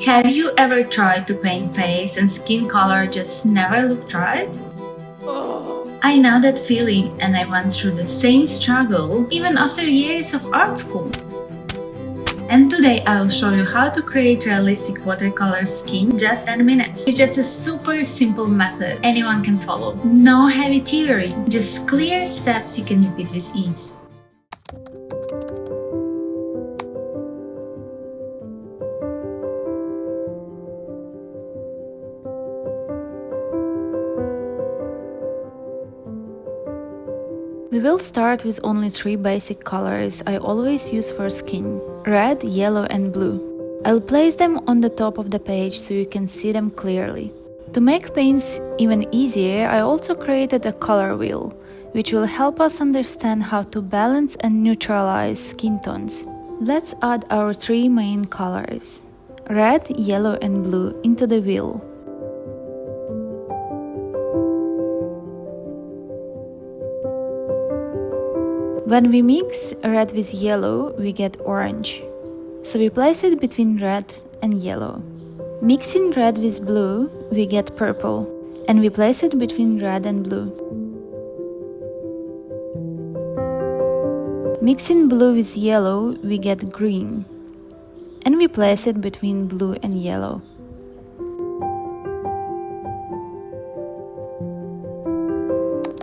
Have you ever tried to paint face and skin color just never looked right? I know that feeling, and I went through the same struggle even after years of art school. And today I'll show you how to create realistic watercolor skin in just 10 minutes. It's just a super simple method anyone can follow. No heavy theory, just clear steps you can repeat with ease. We will start with only 3 basic colors I always use for skin: red, yellow and blue. I'll place them on the top of the page so you can see them clearly. To make things even easier, I also created a color wheel, which will help us understand how to balance and neutralize skin tones. Let's add our 3 main colors, red, yellow and blue, into the wheel. When we mix red with yellow, we get orange. So we place it between red and yellow. Mixing red with blue, we get purple, and we place it between red and blue. Mixing blue with yellow, we get green, and we place it between blue and yellow.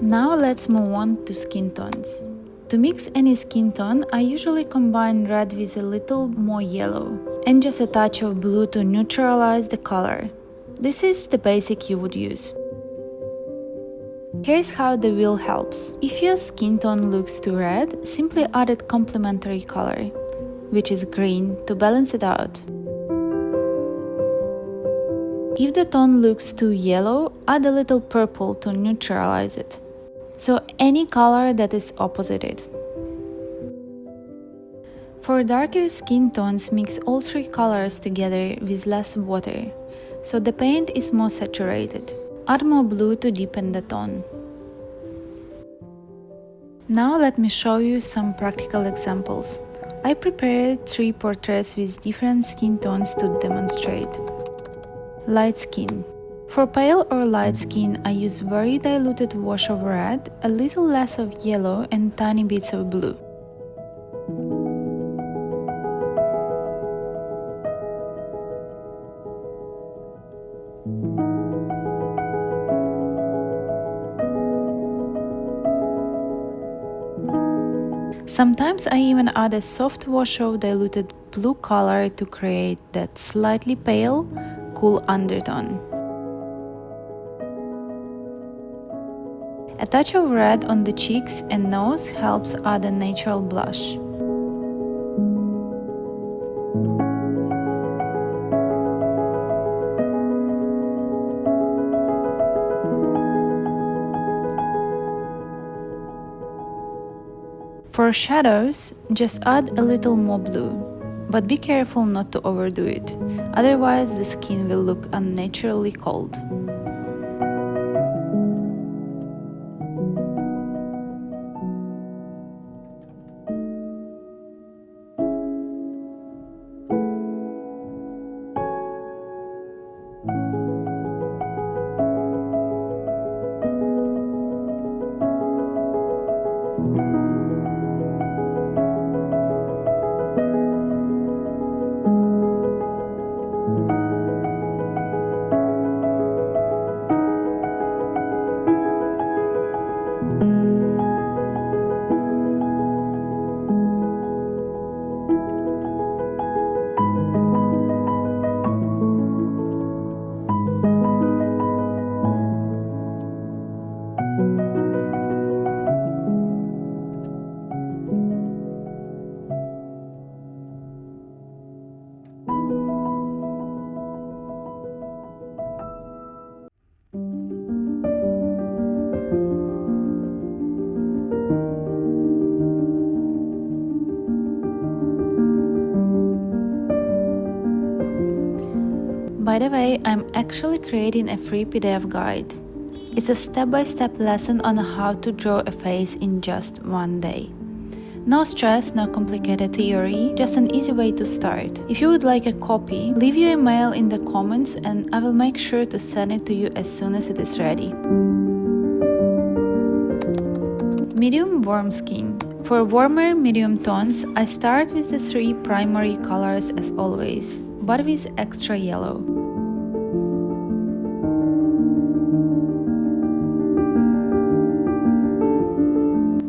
Now let's move on to skin tones. To mix any skin tone, I usually combine red with a little more yellow and just a touch of blue to neutralize the color. This is the basic you would use. Here's how the wheel helps. If your skin tone looks too red, simply add a complementary color, which is green, to balance it out. If the tone looks too yellow, add a little purple to neutralize it. So any color that is opposite. For darker skin tones, mix all 3 colors together with less water, so the paint is more saturated. Add more blue to deepen the tone. Now let me show you some practical examples. I prepared 3 portraits with different skin tones to demonstrate. Light skin. For pale or light skin, I use very diluted wash of red, a little less of yellow and tiny bits of blue. Sometimes I even add a soft wash of diluted blue color to create that slightly pale, cool undertone. A touch of red on the cheeks and nose helps add a natural blush. For shadows, just add a little more blue, but be careful not to overdo it, otherwise the skin will look unnaturally cold. By the way, I'm actually creating a free PDF guide. It's a step-by-step lesson on how to draw a face in just one day. No stress, no complicated theory, just an easy way to start. If you would like a copy, leave your email in the comments and I will make sure to send it to you as soon as it is ready. Medium warm skin. For warmer medium tones, I start with the 3 primary colors as always, but with extra yellow.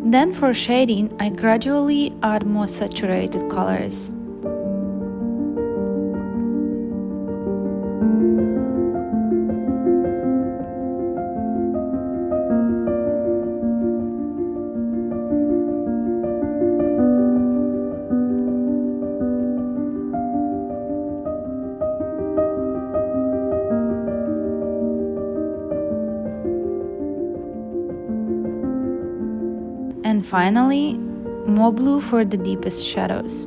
Then for shading, I gradually add more saturated colors. And finally, more blue for the deepest shadows.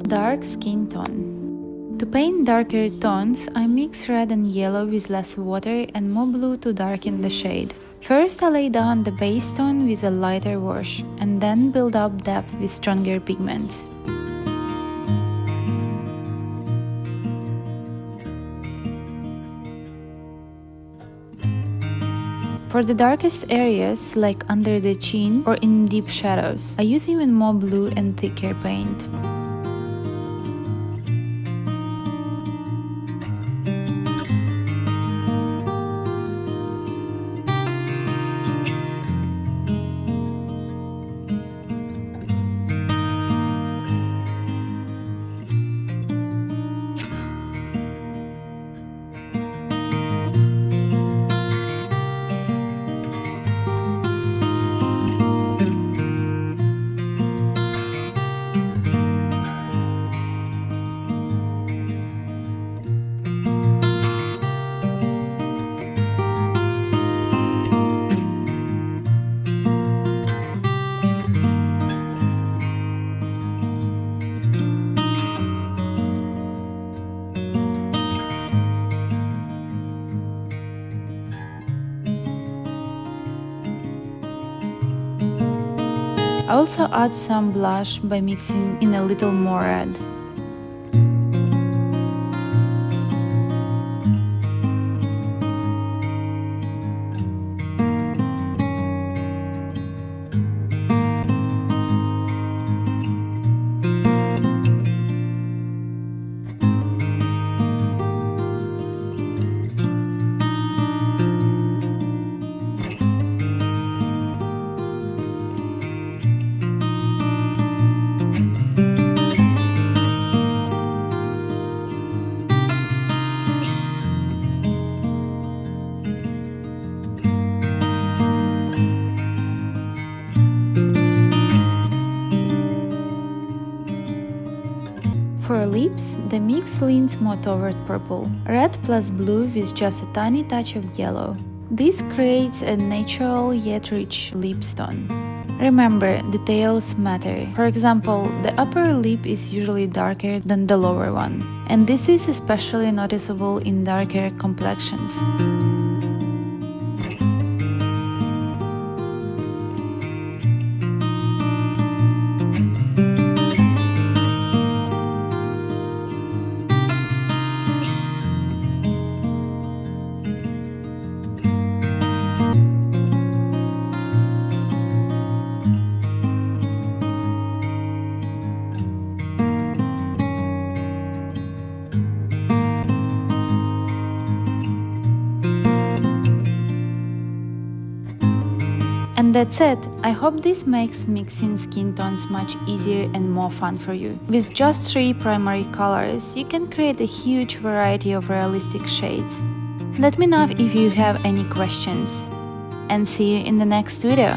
Dark skin tone. To paint darker tones, I mix red and yellow with less water and more blue to darken the shade. First I lay down the base tone with a lighter wash, and then build up depth with stronger pigments. For the darkest areas, like under the chin or in deep shadows, I use even more blue and thicker paint. I also add some blush by mixing in a little more red. For lips, the mix leans more toward purple, red plus blue with just a tiny touch of yellow. This creates a natural yet rich lip tone. Remember, details matter. For example, the upper lip is usually darker than the lower one, and this is especially noticeable in darker complexions. And that's it. I hope this makes mixing skin tones much easier and more fun for you. With just 3 primary colors, you can create a huge variety of realistic shades. Let me know if you have any questions. And see you in the next video.